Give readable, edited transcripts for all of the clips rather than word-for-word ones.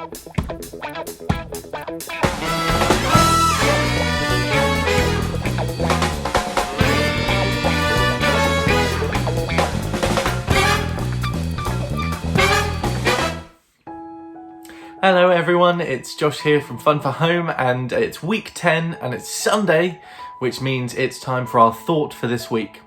Hello everyone, it's Josh here from Fun for Home, and it's week 10 and it's Sunday, which means it's time for our thought for this week.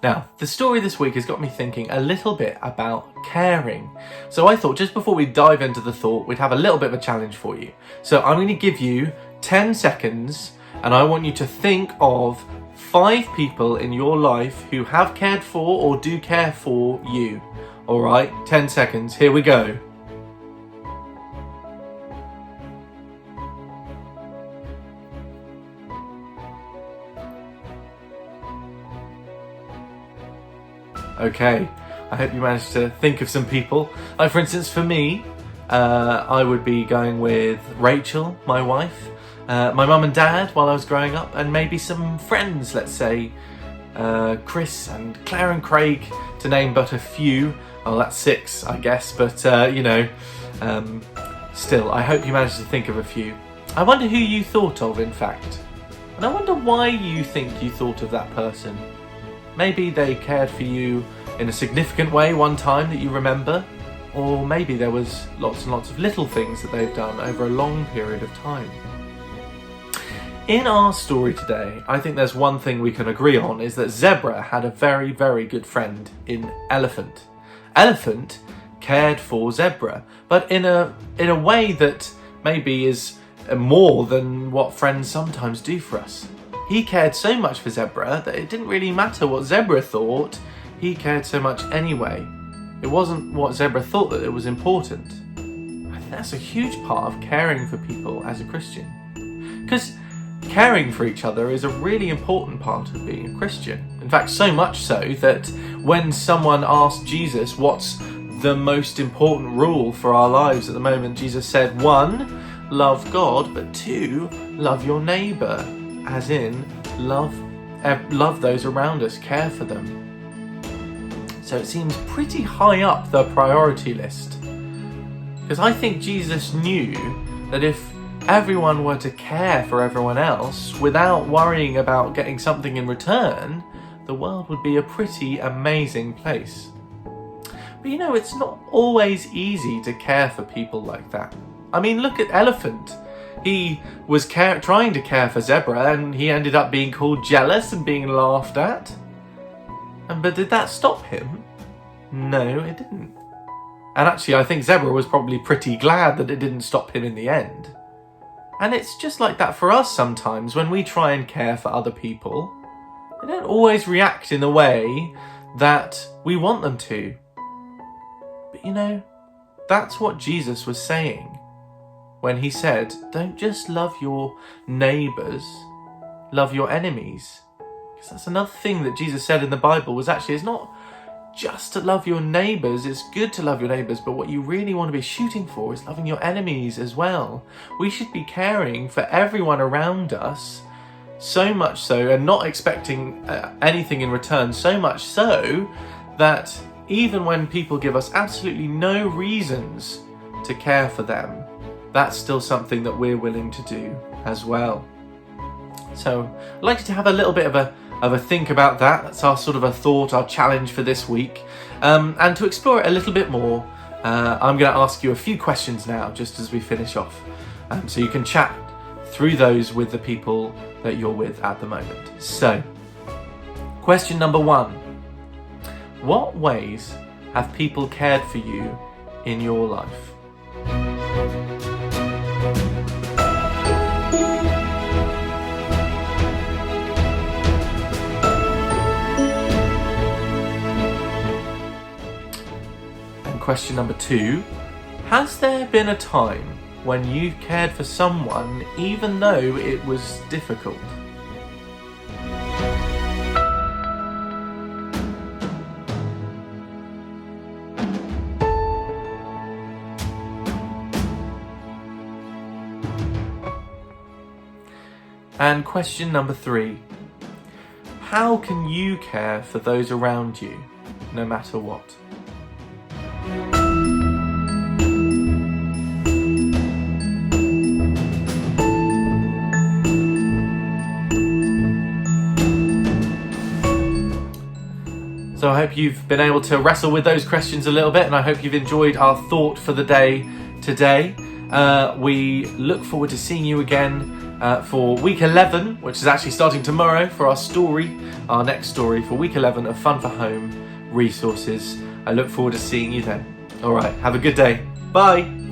Now, the story this week has got me thinking a little bit about caring. So I thought just before we dive into the thought, we'd have a little bit of a challenge for you. So I'm going to give you 10 seconds and I want you to think of 5 people in your life who have cared for or do care for you. All right, 10 seconds, here we go. Okay, I hope you managed to think of some people. Like for instance, for me, I would be going with Rachel, my wife, my mum and dad while I was growing up, and maybe some friends, let's say Chris and Claire and Craig, to name but a few. Well, that's 6, I guess, but still, I hope you managed to think of a few. I wonder who you thought of, in fact. And I wonder why you think you thought of that person. Maybe they cared for you in a significant way one time that you remember, or maybe there was lots and lots of little things that they've done over a long period of time. In our story today, I think there's one thing we can agree on, is that Zebra had a very, very good friend in Elephant. Elephant cared for Zebra, but in a way that maybe is more than what friends sometimes do for us. He cared so much for Zebra that it didn't really matter what Zebra thought, he cared so much anyway. It wasn't what Zebra thought that it was important. I think that's a huge part of caring for people as a Christian. Because caring for each other is a really important part of being a Christian. In fact, so much so that when someone asked Jesus what's the most important rule for our lives at the moment, Jesus said, 1, love God, but 2, love your neighbour. As in, love those around us, care for them. So it seems pretty high up the priority list. Because I think Jesus knew that if everyone were to care for everyone else without worrying about getting something in return, the world would be a pretty amazing place. But you know, it's not always easy to care for people like that. I mean, look at Elephant. He was trying to care for Zebra and he ended up being called jealous and being laughed at. But did that stop him? No, it didn't. And actually, I think Zebra was probably pretty glad that it didn't stop him in the end. And it's just like that for us sometimes when we try and care for other people. They don't always react in the way that we want them to. But you know, that's what Jesus was saying when he said, don't just love your neighbours, love your enemies. Because that's another thing that Jesus said in the Bible was actually, it's not just to love your neighbours, it's good to love your neighbours, but what you really want to be shooting for is loving your enemies as well. We should be caring for everyone around us, so much so, and not expecting anything in return, so much so that even when people give us absolutely no reasons to care for them, that's still something that we're willing to do as well. So I'd like you to have a little bit of a think about that. That's our sort of a thought, our challenge for this week. And to explore it a little bit more, I'm going to ask you a few questions now, just as we finish off. So you can chat through those with the people that you're with at the moment. So, question number 1. What ways have people cared for you in your life? Question number 2, has there been a time when you cared for someone even though it was difficult? And question number 3, how can you care for those around you no matter what? So I hope you've been able to wrestle with those questions a little bit, and I hope you've enjoyed our thought for the day today. We look forward to seeing you again for week 11, which is actually starting tomorrow, for our next story for week 11 of Fun for Home resources. I look forward to seeing you then. All right, have a good day. Bye.